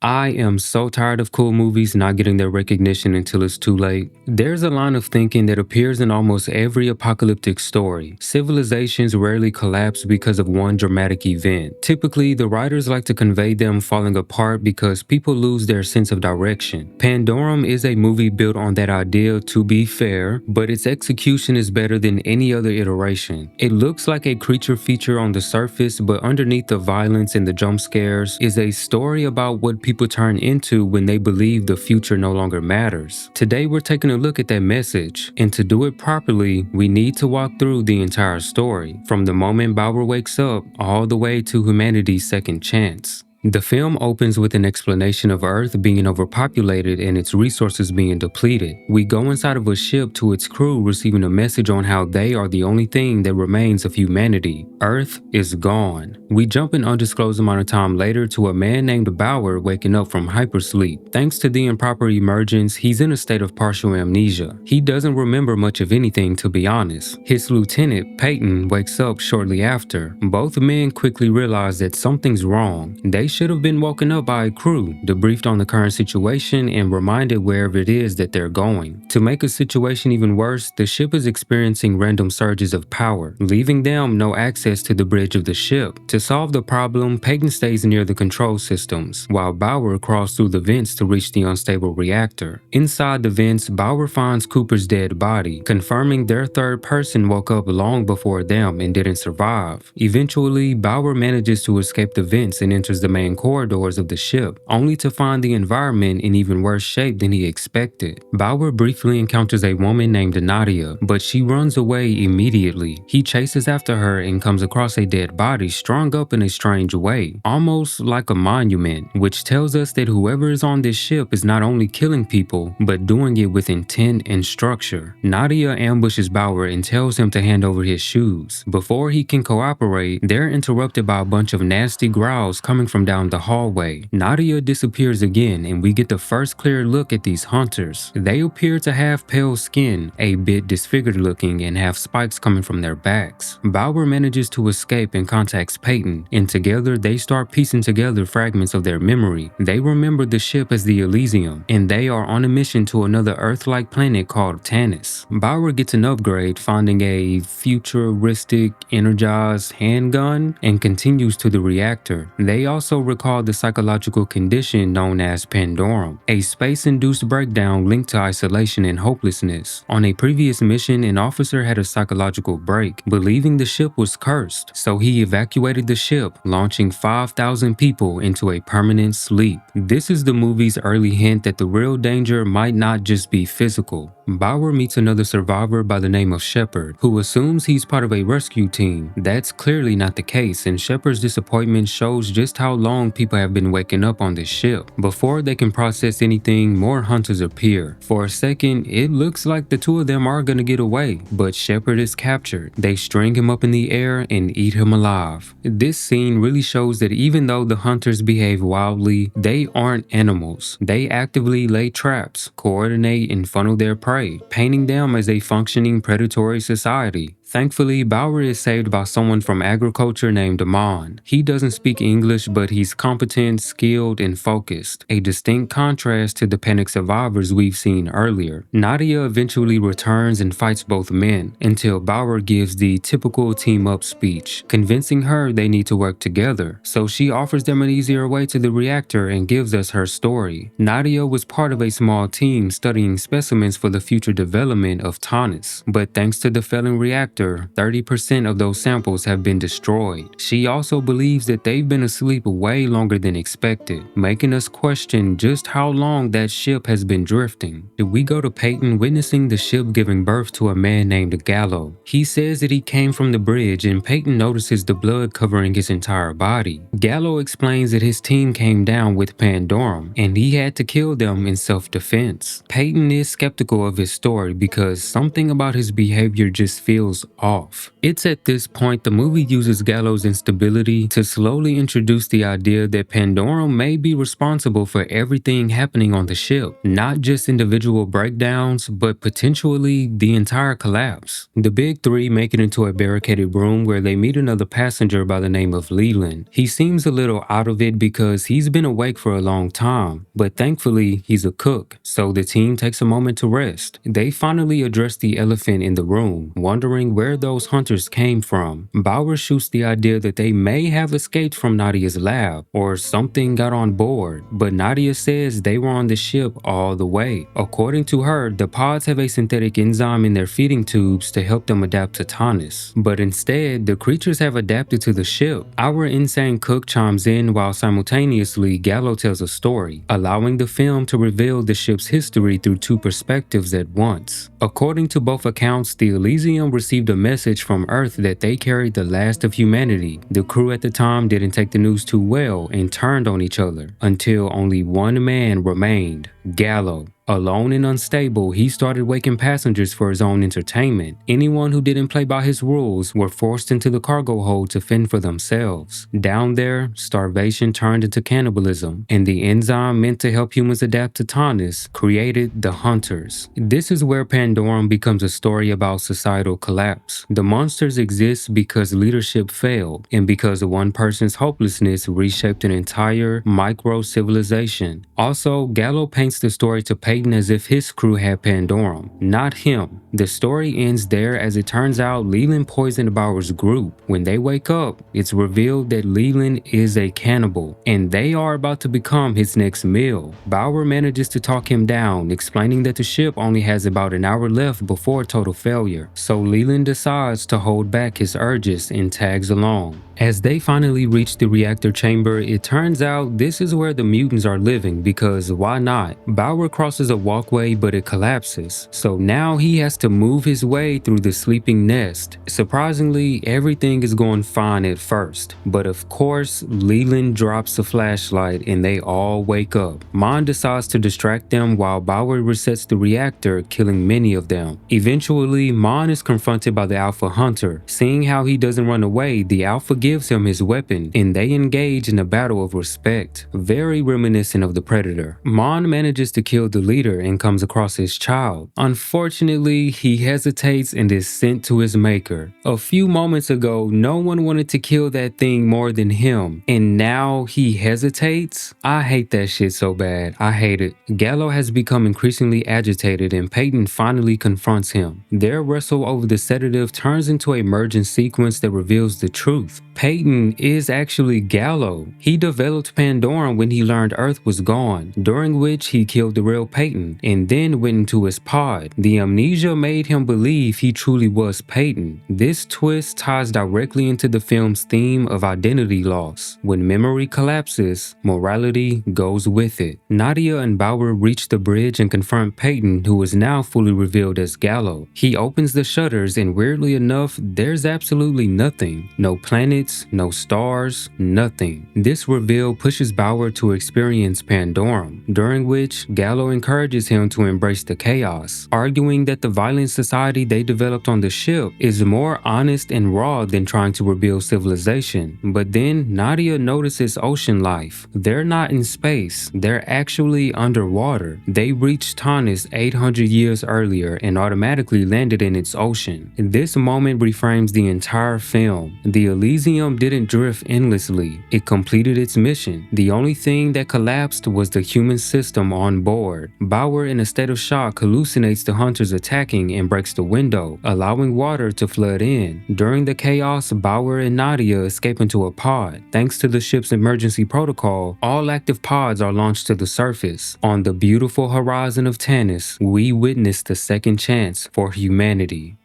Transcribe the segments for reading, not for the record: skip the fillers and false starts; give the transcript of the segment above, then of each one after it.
I am so tired of cool movies not getting their recognition until it's too late. There's a line of thinking that appears in almost every apocalyptic story. Civilizations rarely collapse because of one dramatic event. Typically, the writers like to convey them falling apart because people lose their sense of direction. Pandorum is a movie built on that idea, to be fair, but its execution is better than any other iteration. It looks like a creature feature on the surface, but underneath the violence and the jump scares is a story about what people turn into when they believe the future no longer matters. Today we're taking a look at that message, and to do it properly, we need to walk through the entire story, from the moment Bauer wakes up all the way to humanity's second chance. The film opens with an explanation of Earth being overpopulated and its resources being depleted. We go inside of a ship to its crew receiving a message on how they are the only thing that remains of humanity. Earth is gone. We jump an undisclosed amount of time later to a man named Bauer waking up from hypersleep. Thanks to the improper emergence, he's in a state of partial amnesia. He doesn't remember much of anything, to be honest. His lieutenant, Peyton, wakes up shortly after. Both men quickly realize that something's wrong. They should have been woken up by a crew, debriefed on the current situation, and reminded wherever it is that they're going. To make a situation even worse, the ship is experiencing random surges of power, leaving them no access to the bridge of the ship. To solve the problem, Peyton stays near the control systems, while Bauer crawls through the vents to reach the unstable reactor. Inside the vents, Bauer finds Cooper's dead body, confirming their third person woke up long before them and didn't survive. Eventually, Bauer manages to escape the vents and enters the main corridors of the ship, only to find the environment in even worse shape than he expected. Bauer briefly encounters a woman named Nadia, but she runs away immediately. He chases after her and comes across a dead body strung up in a strange way, almost like a monument, which tells us that whoever is on this ship is not only killing people, but doing it with intent and structure. Nadia ambushes Bauer and tells him to hand over his shoes. Before he can cooperate, they're interrupted by a bunch of nasty growls coming from down the hallway. Nadia disappears again, and we get the first clear look at these hunters. They appear to have pale skin, a bit disfigured looking, and have spikes coming from their backs. Bauer manages to escape and contacts Peyton, and together they start piecing together fragments of their memory. They remember the ship as the Elysium, and they are on a mission to another Earth-like planet called Tanis. Bauer gets an upgrade, finding a futuristic, energized handgun, and continues to the reactor. They also recall the psychological condition known as Pandorum, a space-induced breakdown linked to isolation and hopelessness. On a previous mission, an officer had a psychological break, believing the ship was cursed, so he evacuated the ship, launching 5,000 people into a permanent sleep. This is the movie's early hint that the real danger might not just be physical. Bauer meets another survivor by the name of Shepard, who assumes he's part of a rescue team. That's clearly not the case, and Shepard's disappointment shows just how long people have been waking up on this ship. Before they can process anything, more hunters appear. For a second, it looks like the two of them are gonna get away, but Shepard is captured. They string him up in the air and eat him alive. This scene really shows that even though the hunters behave wildly, they aren't animals. They actively lay traps, coordinate, and funnel their prey, painting them as a functioning predatory society. Thankfully, Bauer is saved by someone from agriculture named Amon. He doesn't speak English, but he's competent, skilled, and focused, a distinct contrast to the panic survivors we've seen earlier. Nadia eventually returns and fights both men, until Bauer gives the typical team-up speech, convincing her they need to work together. So she offers them an easier way to the reactor and gives us her story. Nadia was part of a small team studying specimens for the future development of Tanis, but thanks to the failing reactor, 30% of those samples have been destroyed. She also believes that they've been asleep way longer than expected, making us question just how long that ship has been drifting. We go to Peyton witnessing the ship giving birth to a man named Gallo. He says that he came from the bridge, and Peyton notices the blood covering his entire body. Gallo explains that his team came down with Pandorum, and he had to kill them in self-defense. Peyton is skeptical of his story because something about his behavior just feels off. It's at this point the movie uses Gallo's instability to slowly introduce the idea that Pandorum may be responsible for everything happening on the ship, not just individual breakdowns, but potentially the entire collapse. The big three make it into a barricaded room where they meet another passenger by the name of Leland. He seems a little out of it because he's been awake for a long time, but thankfully he's a cook, so the team takes a moment to rest. They finally address the elephant in the room, wondering where those hunters came from. Bauer shoots the idea that they may have escaped from Nadia's lab, or something got on board, but Nadia says they were on the ship all the way. According to her, the pods have a synthetic enzyme in their feeding tubes to help them adapt to Tanis, but instead, the creatures have adapted to the ship. Our insane cook chimes in while simultaneously Gallo tells a story, allowing the film to reveal the ship's history through two perspectives at once. According to both accounts, the Elysium received a message from Earth that they carried the last of humanity. The crew at the time didn't take the news too well and turned on each other, until only one man remained, Gallo. Alone and unstable, he started waking passengers for his own entertainment. Anyone who didn't play by his rules were forced into the cargo hold to fend for themselves. Down there, starvation turned into cannibalism, and the enzyme meant to help humans adapt to Tanis created the Hunters. This is where Pandorum becomes a story about societal collapse. The monsters exist because leadership failed, and because one person's hopelessness reshaped an entire micro-civilization. Also, Gallo paints the story to Peyton as if his crew had Pandorum, not him. The story ends there as it turns out Leland poisoned Bauer's group. When they wake up, it's revealed that Leland is a cannibal, and they are about to become his next meal. Bauer manages to talk him down, explaining that the ship only has about an hour left before total failure, so Leland decides to hold back his urges and tags along. As they finally reach the reactor chamber, it turns out this is where the mutants are living, because why not? Bauer crosses a walkway, but it collapses, so now he has to move his way through the sleeping nest. Surprisingly, everything is going fine at first, but of course, Leland drops a flashlight and they all wake up. Mon decides to distract them while Bauer resets the reactor, killing many of them. Eventually, Mon is confronted by the Alpha Hunter. Seeing how he doesn't run away, the Alpha gives him his weapon, and they engage in a battle of respect, very reminiscent of the Predator. Mon manages to kill the leader and comes across his child. Unfortunately, he hesitates and is sent to his maker. A few moments ago, no one wanted to kill that thing more than him, and now he hesitates? I hate that shit so bad. I hate it. Gallo has become increasingly agitated, and Peyton finally confronts him. Their wrestle over the sedative turns into a merging sequence that reveals the truth. Peyton is actually Gallo. He developed Pandorum when he learned Earth was gone, during which he killed the real Peyton and then went into his pod. The amnesia made him believe he truly was Peyton. This twist ties directly into the film's theme of identity loss. When memory collapses, morality goes with it. Nadia and Bauer reach the bridge and confront Peyton, who is now fully revealed as Gallo. He opens the shutters, and weirdly enough, there's absolutely nothing. No planets, no stars, nothing. This reveal pushes Bauer to experience Pandorum, during which Gallo encourages him to embrace the chaos, arguing that the violent society they developed on the ship is more honest and raw than trying to rebuild civilization. But then Nadia notices ocean life. They're not in space, they're actually underwater. They reached Tanis 800 years earlier and automatically landed in its ocean. This moment reframes the entire film. The Elysium didn't drift endlessly. It completed its mission. The only thing that collapsed was the human system on board. Bauer, in a state of shock, hallucinates the hunters attacking and breaks the window, allowing water to flood in. During the chaos, Bauer and Nadia escape into a pod. Thanks to the ship's emergency protocol, all active pods are launched to the surface. On the beautiful horizon of Tanis, we witness the second chance for humanity.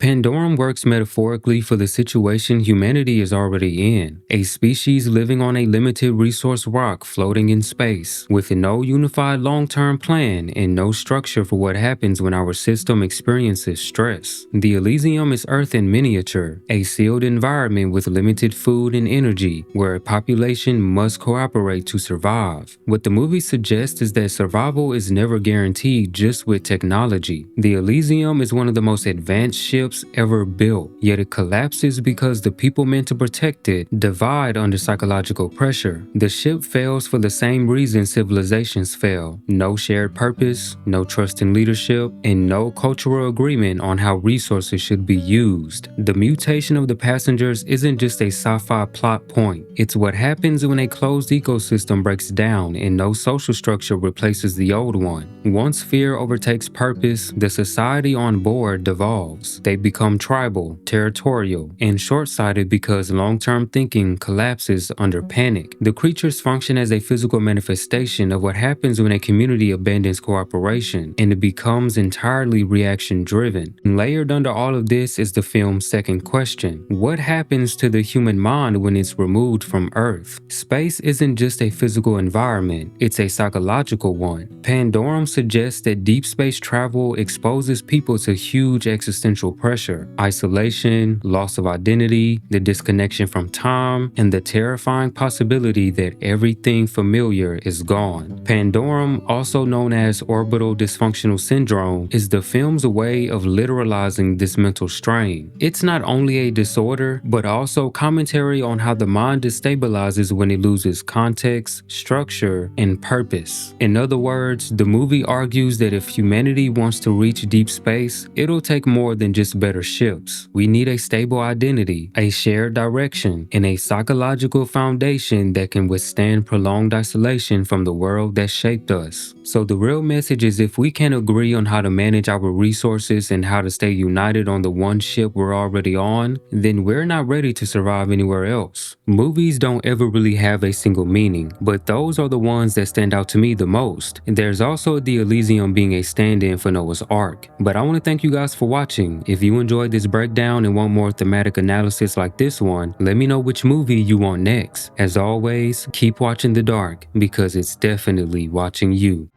Pandorum works metaphorically for the situation humanity is already in, a species living on a limited resource rock floating in space, with no unified long-term plan and no structure for what happens when our system experiences stress. The Elysium is Earth in miniature, a sealed environment with limited food and energy, where a population must cooperate to survive. What the movie suggests is that survival is never guaranteed just with technology. The Elysium is one of the most advanced ships ever built, yet it collapses because the people meant to protect it divide under psychological pressure. The ship fails for the same reason civilizations fail: no shared purpose, no trust in leadership, and no cultural agreement on how resources should be used. The mutation of the passengers isn't just a sci-fi plot point. It's what happens when a closed ecosystem breaks down and no social structure replaces the old one. Once fear overtakes purpose, the society on board devolves. They become tribal, territorial, and short-sighted because long-term thinking collapses under panic. The creatures function as a physical manifestation of what happens when a community abandons cooperation, and it becomes entirely reaction-driven. Layered under all of this is the film's second question: what happens to the human mind when it's removed from Earth? Space isn't just a physical environment, it's a psychological one. Pandorum suggests that deep space travel exposes people to huge existential pressure: isolation, loss of identity, the disconnection from time, and the terrifying possibility that everything familiar is gone. Pandorum, also known as orbital dysfunctional syndrome, is the film's way of literalizing this mental strain. It's not only a disorder, but also commentary on how the mind destabilizes when it loses context, structure, and purpose. In other words, the movie argues that if humanity wants to reach deep space, it'll take more than just better ships. We need a stable identity, a shared direction, and a psychological foundation that can withstand prolonged isolation from the world that shaped us. So the real message is, if we can't agree on how to manage our resources and how to stay united on the one ship we're already on, then we're not ready to survive anywhere else. Movies don't ever really have a single meaning, but those are the ones that stand out to me the most. And there's also the Elysium being a stand-in for Noah's Ark. But I want to thank you guys for watching. If you enjoyed this breakdown and want more thematic analysis like this one, let me know which movie you want next. As always, keep watching the dark, because it's definitely watching you.